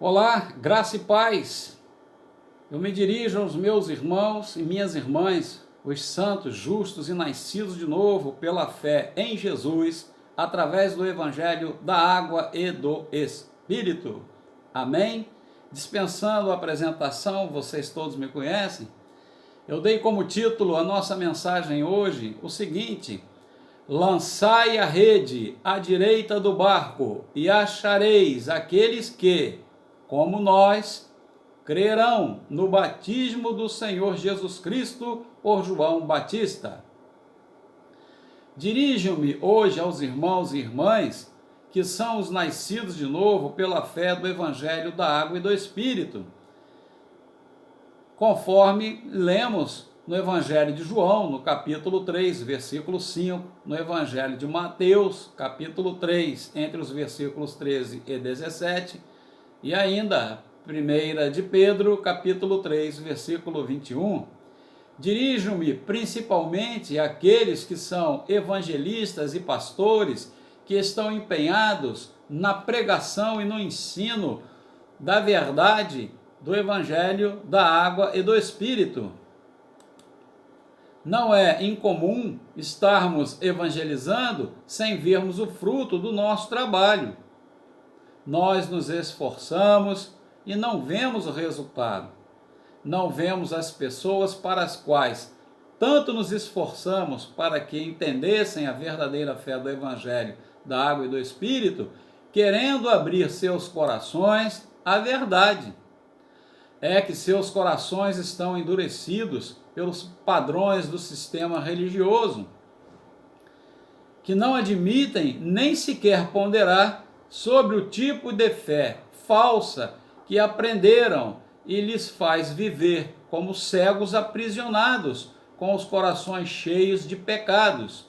Olá, graça e paz. Eu me dirijo aos meus irmãos e minhas irmãs, os santos, justos e nascidos de novo pela fé em Jesus, através do Evangelho da Água e do Espírito. Amém? Dispensando a apresentação, vocês todos me conhecem. Eu dei como título a nossa mensagem hoje o seguinte: lançai a rede à direita do barco e achareis aqueles que, como nós, crerão no batismo do Senhor Jesus Cristo por João Batista. Dirijo-me hoje aos irmãos e irmãs que são os nascidos de novo pela fé do Evangelho da Água e do Espírito, conforme lemos no Evangelho de João, no capítulo 3, versículo 5, no Evangelho de Mateus, capítulo 3, entre os versículos 13 e 17, e ainda 1 de Pedro, capítulo 3, versículo 21. Dirijo-me principalmente àqueles que são evangelistas e pastores que estão empenhados na pregação e no ensino da verdade do Evangelho da Água e do Espírito. Não é incomum estarmos evangelizando sem vermos o fruto do nosso trabalho. Nós nos esforçamos e não vemos o resultado. Não vemos as pessoas para as quais tanto nos esforçamos para que entendessem a verdadeira fé do Evangelho da Água e do Espírito, querendo abrir seus corações à verdade. É que seus corações estão endurecidos pelos padrões do sistema religioso, que não admitem nem sequer ponderar sobre o tipo de fé falsa que aprenderam e lhes faz viver como cegos aprisionados, com os corações cheios de pecados,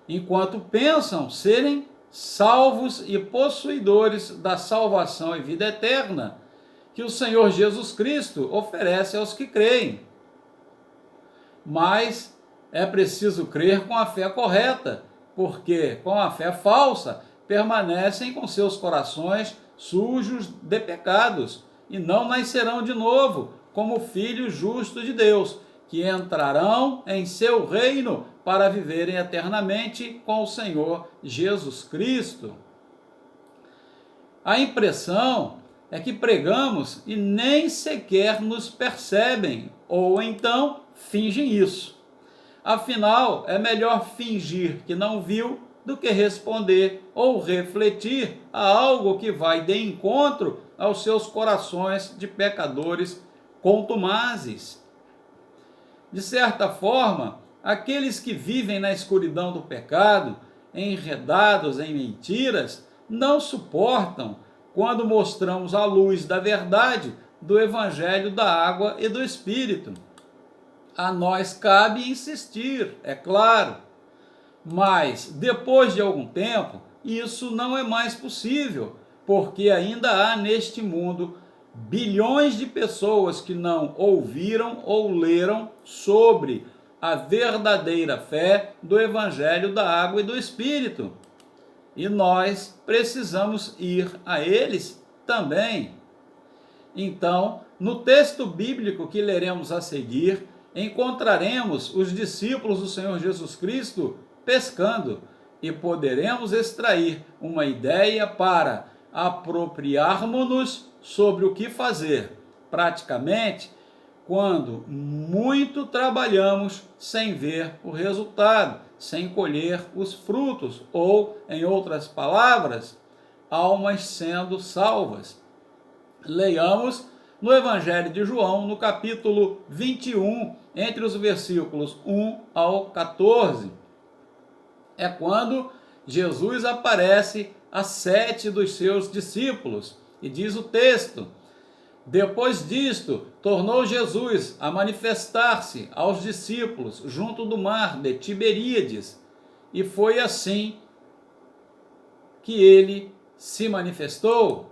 enquanto pensam serem salvos e possuidores da salvação e vida eterna que o Senhor Jesus Cristo oferece aos que creem. Mas é preciso crer com a fé correta, porque com a fé falsa permanecem com seus corações sujos de pecados e não nascerão de novo como filhos justos de Deus, que entrarão em seu reino para viverem eternamente com o Senhor Jesus Cristo. A impressão é que pregamos e nem sequer nos percebem, ou então fingem isso. Afinal, é melhor fingir que não viu do que responder ou refletir a algo que vai de encontro aos seus corações de pecadores contumazes. De certa forma, aqueles que vivem na escuridão do pecado, enredados em mentiras, não suportam quando mostramos a luz da verdade do Evangelho da Água e do Espírito. A nós cabe insistir, é claro, mas depois de algum tempo, isso não é mais possível, porque ainda há neste mundo bilhões de pessoas que não ouviram ou leram sobre a verdadeira fé do Evangelho da Água e do Espírito. E nós precisamos ir a eles também. Então, no texto bíblico que leremos a seguir, encontraremos os discípulos do Senhor Jesus Cristo pescando e poderemos extrair uma ideia para apropriarmos-nos sobre o que fazer, praticamente, quando muito trabalhamos sem ver o resultado, sem colher os frutos, ou, em outras palavras, almas sendo salvas. Leiamos no Evangelho de João, no capítulo 21, entre os versículos 1 ao 14. É quando Jesus aparece a 7 dos seus discípulos, e diz o texto: depois disto, tornou Jesus a manifestar-se aos discípulos junto do mar de Tiberíades, e foi assim que ele se manifestou.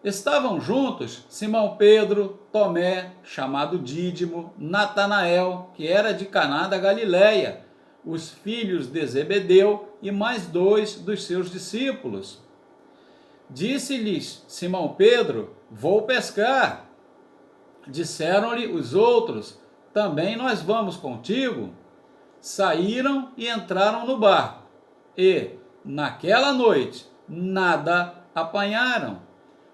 Estavam juntos Simão Pedro, Tomé, chamado Dídimo, Natanael, que era de Caná da Galileia, os filhos de Zebedeu e mais 2 dos seus discípulos. Disse-lhes Simão Pedro: vou pescar. Disseram-lhe os outros: também nós vamos contigo. Saíram e entraram no barco, e, naquela noite, nada apanharam.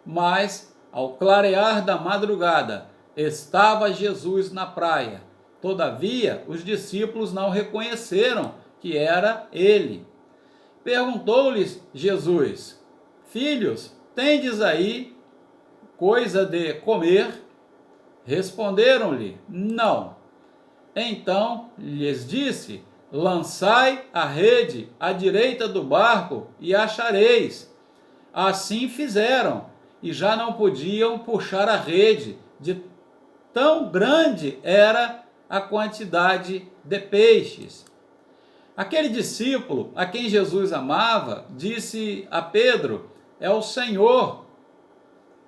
Mas, ao clarear da madrugada, estava Jesus na praia. Todavia, os discípulos não reconheceram que era ele. Perguntou-lhes Jesus: filhos, tendes aí coisa de comer? Responderam-lhe: não. Então lhes disse: lançai a rede à direita do barco e achareis. Assim fizeram, e já não podiam puxar a rede, de tão grande era a quantidade de peixes. Aquele discípulo a quem Jesus amava disse a Pedro: é o Senhor.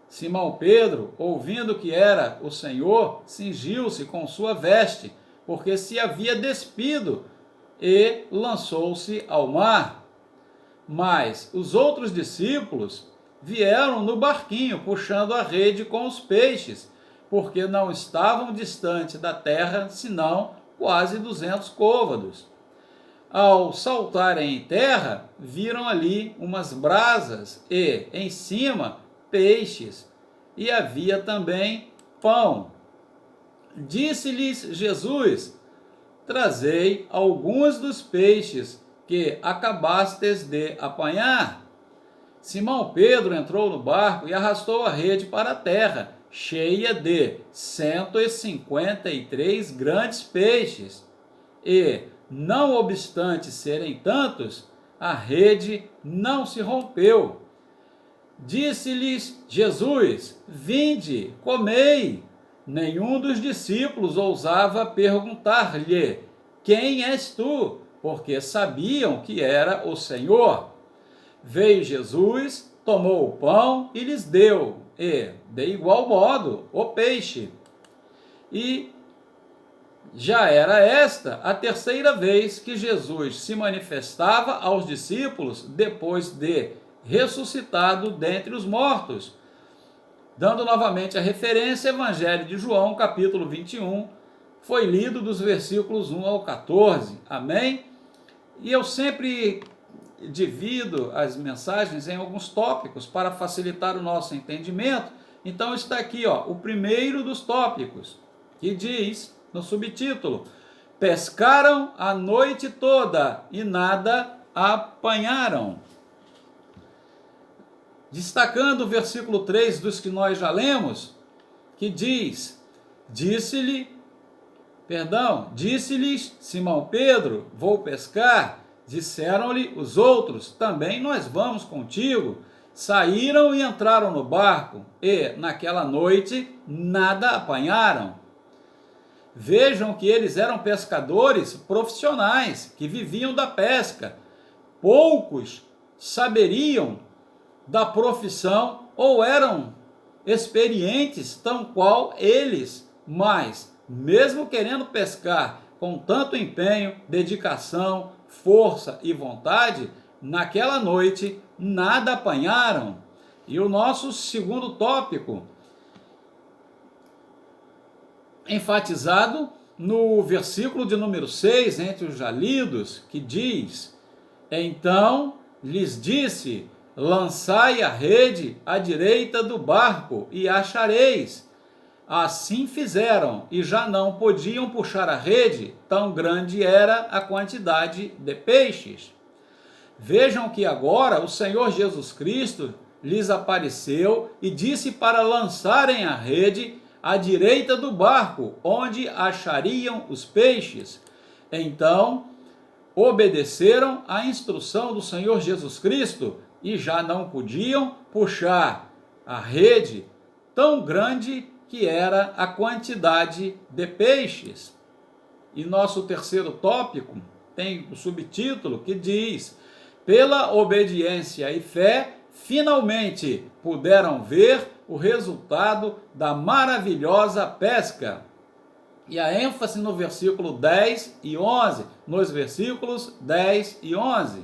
Simão Pedro, ouvindo que era o Senhor, cingiu-se com sua veste, porque se havia despido, e lançou-se ao mar. Mas os outros discípulos vieram no barquinho, puxando a rede com os peixes, porque não estavam distante da terra, senão quase 200 côvados. Ao saltarem em terra, viram ali umas brasas e, em cima, peixes, e havia também pão. Disse-lhes Jesus: trazei alguns dos peixes que acabastes de apanhar. Simão Pedro entrou no barco e arrastou a rede para a terra, cheia de 153 grandes peixes. E, não obstante serem tantos, a rede não se rompeu. Disse-lhes Jesus: vinde, comei. Nenhum dos discípulos ousava perguntar-lhe: quem és tu? Porque sabiam que era o Senhor. Veio Jesus, tomou o pão e lhes deu, e, de igual modo, o peixe. E já era esta a terceira vez que Jesus se manifestava aos discípulos depois de ressuscitado dentre os mortos. Dando novamente a referência, Evangelho de João, capítulo 21, foi lido dos versículos 1 ao 14. Amém? E eu sempre divido as mensagens em alguns tópicos para facilitar o nosso entendimento. Então está aqui, o primeiro dos tópicos, que diz no subtítulo: pescaram a noite toda e nada apanharam. Destacando o versículo 3 dos que nós já lemos, que diz: disse-lhes Simão Pedro: vou pescar. Disseram-lhe os outros: também nós vamos contigo. Saíram e entraram no barco, e naquela noite nada apanharam. Vejam que eles eram pescadores profissionais, que viviam da pesca. Poucos saberiam da profissão ou eram experientes tão qual eles, mas mesmo querendo pescar com tanto empenho, dedicação, força e vontade, naquela noite nada apanharam. E o nosso segundo tópico, enfatizado no versículo de número 6, entre os já lidos, que diz: então lhes disse: lançai a rede à direita do barco e achareis. Assim fizeram, e já não podiam puxar a rede, tão grande era a quantidade de peixes. Vejam que agora o Senhor Jesus Cristo lhes apareceu e disse para lançarem a rede à direita do barco, onde achariam os peixes. Então, obedeceram à instrução do Senhor Jesus Cristo e já não podiam puxar a rede, tão grande que era a quantidade de peixes. E nosso terceiro tópico tem o subtítulo que diz: pela obediência e fé, finalmente puderam ver o resultado da maravilhosa pesca. E a ênfase no versículo 10 e 11, nos versículos 10 e 11.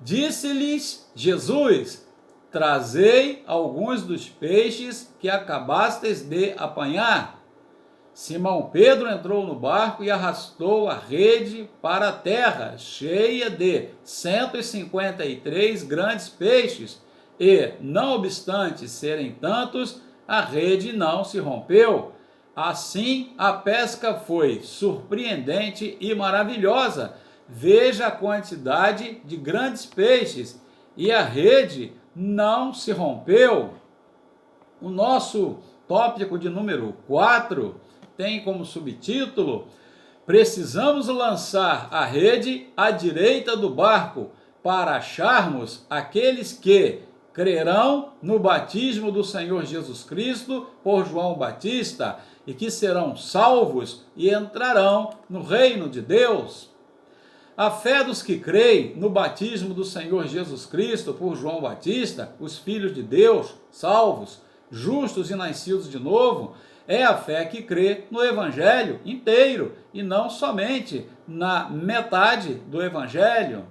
Disse-lhes Jesus: trazei alguns dos peixes que acabastes de apanhar. Simão Pedro entrou no barco e arrastou a rede para a terra, cheia de 153 grandes peixes, e, não obstante serem tantos, a rede não se rompeu. Assim, a pesca foi surpreendente e maravilhosa. Veja a quantidade de grandes peixes, e a rede não se rompeu. O nosso tópico de número 4 tem como subtítulo: precisamos lançar a rede à direita do barco para acharmos aqueles que crerão no batismo do Senhor Jesus Cristo por João Batista e que serão salvos e entrarão no reino de Deus. A fé dos que creem no batismo do Senhor Jesus Cristo por João Batista, os filhos de Deus, salvos, justos e nascidos de novo, é a fé que crê no Evangelho inteiro e não somente na metade do Evangelho.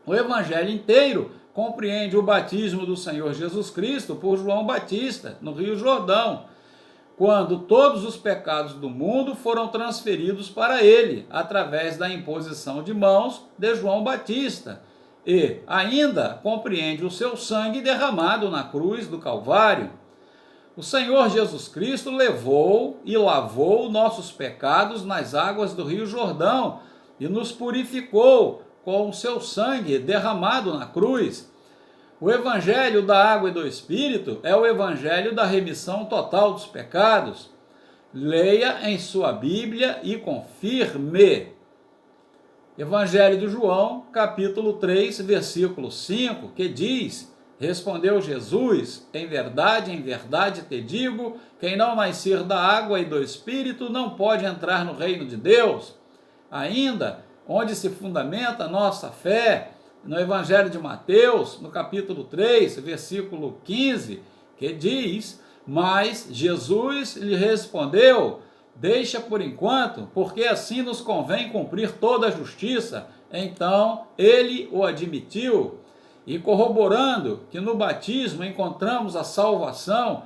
O Evangelho inteiro compreende o batismo do Senhor Jesus Cristo por João Batista, no Rio Jordão, quando todos os pecados do mundo foram transferidos para ele, através da imposição de mãos de João Batista, e ainda compreende o seu sangue derramado na cruz do Calvário. O Senhor Jesus Cristo levou e lavou nossos pecados nas águas do Rio Jordão e nos purificou com o seu sangue derramado na cruz. O Evangelho da Água e do Espírito é o Evangelho da remissão total dos pecados. Leia em sua Bíblia e confirme. Evangelho de João, capítulo 3, versículo 5, que diz: respondeu Jesus, em verdade te digo, quem não nascer da água e do Espírito não pode entrar no reino de Deus. Ainda, onde se fundamenta a nossa fé, no Evangelho de Mateus, no capítulo 3, versículo 15, que diz: mas Jesus lhe respondeu, deixa por enquanto, porque assim nos convém cumprir toda a justiça. Então ele o admitiu. E corroborando que no batismo encontramos a salvação,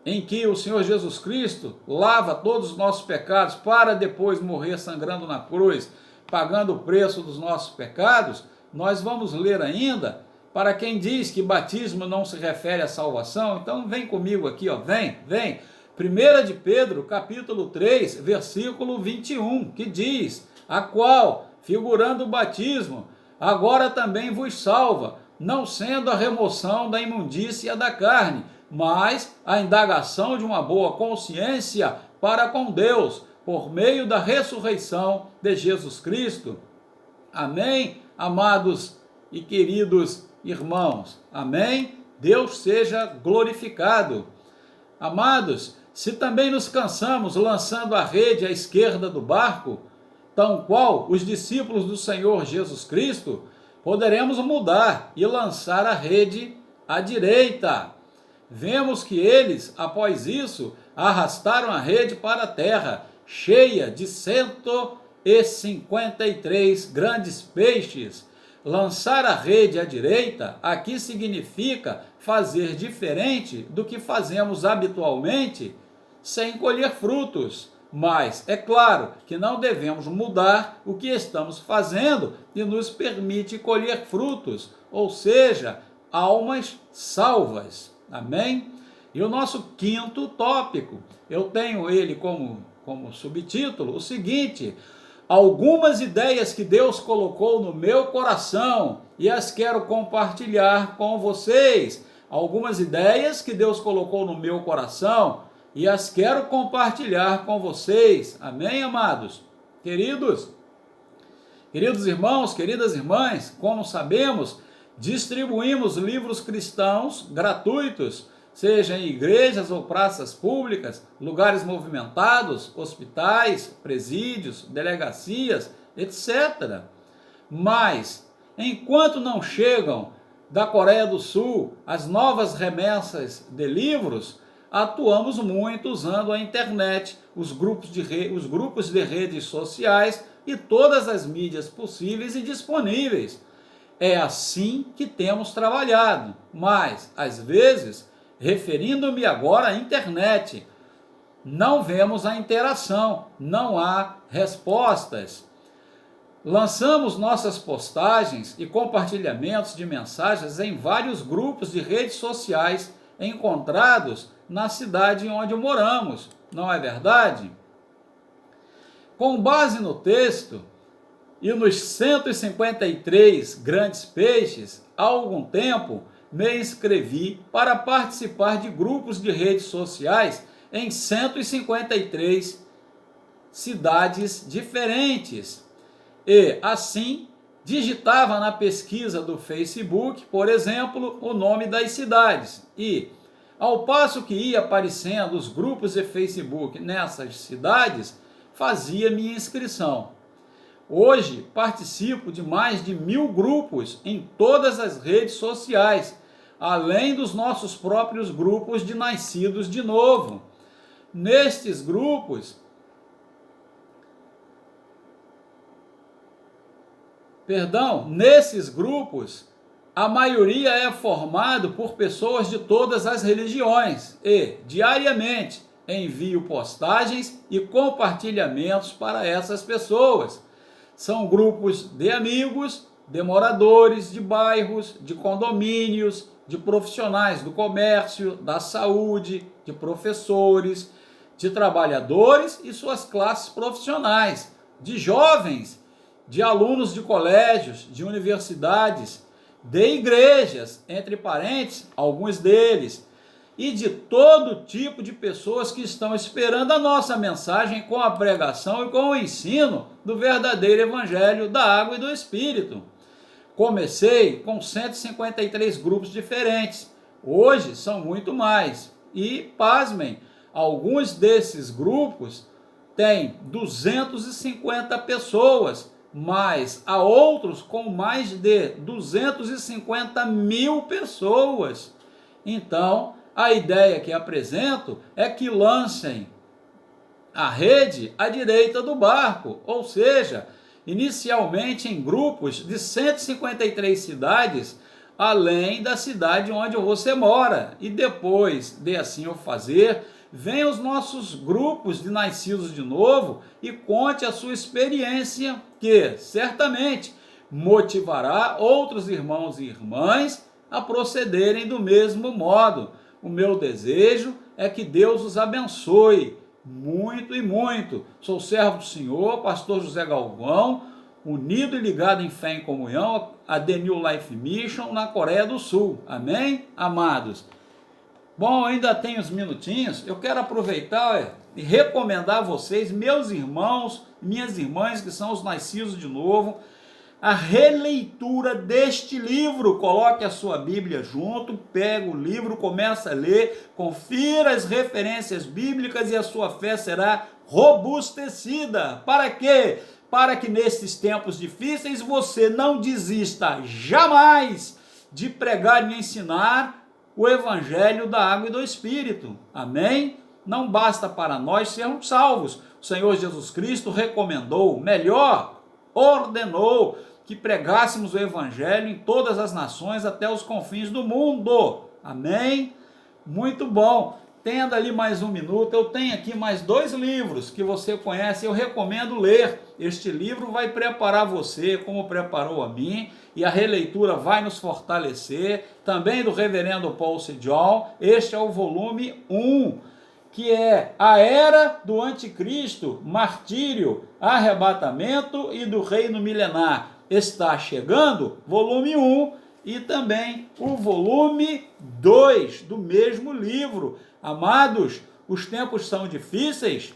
em que o Senhor Jesus Cristo lava todos os nossos pecados para depois morrer sangrando na cruz, pagando o preço dos nossos pecados, nós vamos ler ainda, para quem diz que batismo não se refere à salvação, então vem comigo aqui, ó, vem. 1 de Pedro, capítulo 3, versículo 21, que diz: a qual, figurando o batismo, agora também vos salva, não sendo a remoção da imundícia da carne, mas a indagação de uma boa consciência para com Deus, por meio da ressurreição de Jesus Cristo. Amém, amados e queridos irmãos? Amém? Deus seja glorificado. Amados, se também nos cansamos lançando a rede à esquerda do barco, tão qual os discípulos do Senhor Jesus Cristo, poderemos mudar e lançar a rede à direita. Vemos que eles, após isso, arrastaram a rede para a terra, cheia de 153 grandes peixes. Lançar a rede à direita aqui significa fazer diferente do que fazemos habitualmente, sem colher frutos. Mas é claro que não devemos mudar o que estamos fazendo e nos permite colher frutos, ou seja, almas salvas. Amém? E o nosso quinto tópico, eu tenho ele como subtítulo, o seguinte: algumas ideias que Deus colocou no meu coração e as quero compartilhar com vocês. Algumas ideias que Deus colocou no meu coração e as quero compartilhar com vocês. Amém, amados? Queridos irmãos, queridas irmãs, como sabemos, distribuímos livros cristãos gratuitos, seja em igrejas ou praças públicas, lugares movimentados, hospitais, presídios, delegacias, etc. Mas, enquanto não chegam da Coreia do Sul as novas remessas de livros, atuamos muito usando a internet, os grupos de redes sociais e todas as mídias possíveis e disponíveis. É assim que temos trabalhado, mas, às vezes, referindo-me agora à internet, não vemos a interação, não há respostas. Lançamos nossas postagens e compartilhamentos de mensagens em vários grupos de redes sociais encontrados na cidade onde moramos, não é verdade? Com base no texto e nos 153 grandes peixes, há algum tempo me inscrevi para participar de grupos de redes sociais em 153 cidades diferentes. E, assim, digitava na pesquisa do Facebook, por exemplo, o nome das cidades. E, ao passo que ia aparecendo os grupos de Facebook nessas cidades, fazia minha inscrição. Hoje, participo de mais de 1000 grupos em todas as redes sociais, além dos nossos próprios grupos de nascidos de novo. Nestes grupos, nesses grupos, a maioria é formado por pessoas de todas as religiões e, diariamente, envio postagens e compartilhamentos para essas pessoas. São grupos de amigos, de moradores de bairros, de condomínios, de profissionais do comércio, da saúde, de professores, de trabalhadores e suas classes profissionais, de jovens, de alunos de colégios, de universidades, de igrejas, entre parênteses, alguns deles, e de todo tipo de pessoas que estão esperando a nossa mensagem com a pregação e com o ensino do verdadeiro evangelho da água e do Espírito. Comecei com 153 grupos diferentes, hoje são muito mais, e, pasmem, alguns desses grupos têm 250 pessoas, mas há outros com mais de 250 mil pessoas. Então, a ideia que apresento é que lancem a rede à direita do barco, ou seja, inicialmente em grupos de 153 cidades, além da cidade onde você mora, e depois de assim o fazer, venha os nossos grupos de nascidos de novo e conte a sua experiência, que certamente motivará outros irmãos e irmãs a procederem do mesmo modo. O meu desejo é que Deus os abençoe muito e muito. Sou servo do Senhor, pastor José Galvão, unido e ligado em fé e em comunhão, a The New Life Mission na Coreia do Sul. Amém, amados? Bom, ainda tenho uns minutinhos, eu quero aproveitar e recomendar a vocês, meus irmãos, minhas irmãs, que são os nascidos de novo, a releitura deste livro. Coloque a sua Bíblia junto, pega o livro, começa a ler, confira as referências bíblicas e a sua fé será robustecida. Para quê? Para que nesses tempos difíceis você não desista jamais de pregar e ensinar o Evangelho da água e do Espírito. Amém? Não basta para nós sermos salvos. O Senhor Jesus Cristo recomendou, melhor, ordenou que pregássemos o Evangelho em todas as nações até os confins do mundo. Amém? Muito bom. Tendo ali mais um minuto, eu tenho aqui mais 2 livros que você conhece, eu recomendo ler. Este livro vai preparar você, como preparou a mim, e a releitura vai nos fortalecer. Também do reverendo Paul C. John, este é o volume 1, que é A Era do Anticristo, Martírio, Arrebatamento e do Reino Milenar. Está chegando, volume 1, e também o volume 2 do mesmo livro. Amados, os tempos são difíceis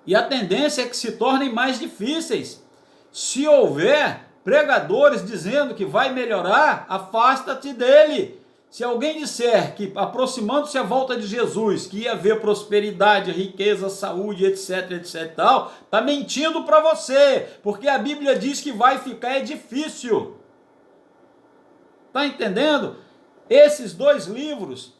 e a tendência é que se tornem mais difíceis. Se houver pregadores dizendo que vai melhorar, afasta-te dele. Se alguém disser que, aproximando-se a volta de Jesus, que ia haver prosperidade, riqueza, saúde, etc, etc, tal, está mentindo para você, porque a Bíblia diz que vai ficar difícil. Está entendendo? Esses 2 livros,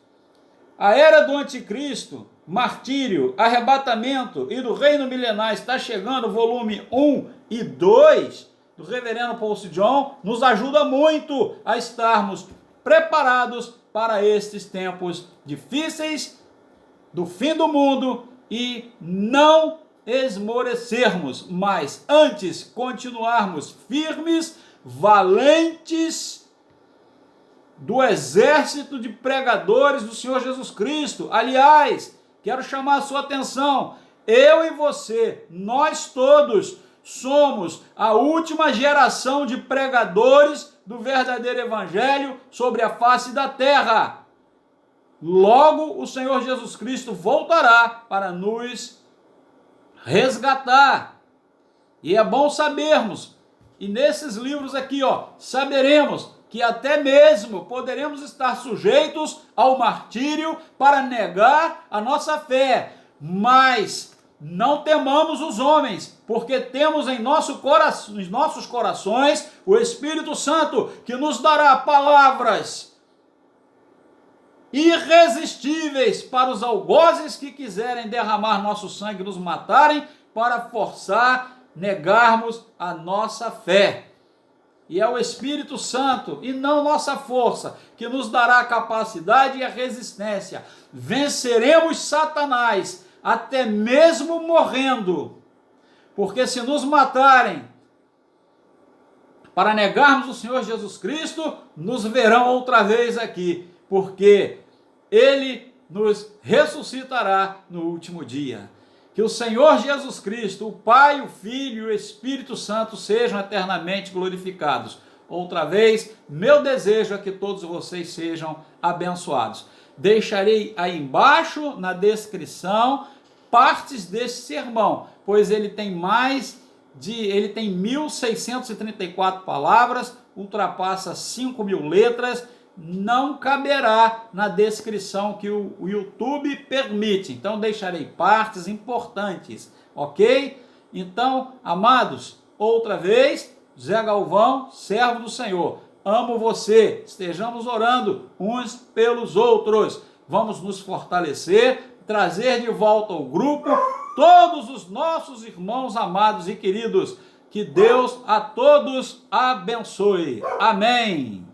A Era do Anticristo, Martírio, Arrebatamento e do Reino Milenar, está chegando, volume 1 e 2, do reverendo Paul C. John nos ajuda muito a estarmos preparados para estes tempos difíceis do fim do mundo e não esmorecermos, mas antes continuarmos firmes, valentes do exército de pregadores do Senhor Jesus Cristo. Aliás, quero chamar a sua atenção, eu e você, nós todos somos a última geração de pregadores do verdadeiro evangelho sobre a face da terra. Logo o Senhor Jesus Cristo voltará para nos resgatar. E é bom sabermos, e nesses livros aqui, saberemos que até mesmo poderemos estar sujeitos ao martírio para negar a nossa fé, mas não temamos os homens, porque temos em nossos corações o Espírito Santo, que nos dará palavras irresistíveis para os algozes que quiserem derramar nosso sangue e nos matarem, para forçar negarmos a nossa fé. E é o Espírito Santo e não nossa força que nos dará a capacidade e a resistência. Venceremos Satanás até mesmo morrendo, porque se nos matarem para negarmos o Senhor Jesus Cristo, nos verão outra vez aqui, porque Ele nos ressuscitará no último dia. Que o Senhor Jesus Cristo, o Pai, o Filho e o Espírito Santo sejam eternamente glorificados. Outra vez, meu desejo é que todos vocês sejam abençoados. Deixarei aí embaixo na descrição partes desse sermão, pois ele tem 1.634 palavras, ultrapassa 5.000 letras, não caberá na descrição que o YouTube permite. Então deixarei partes importantes, ok? Então, amados, outra vez, Zé Galvão, servo do Senhor. Amo você, estejamos orando uns pelos outros. Vamos nos fortalecer, trazer de volta ao grupo todos os nossos irmãos amados e queridos. Que Deus a todos abençoe. Amém.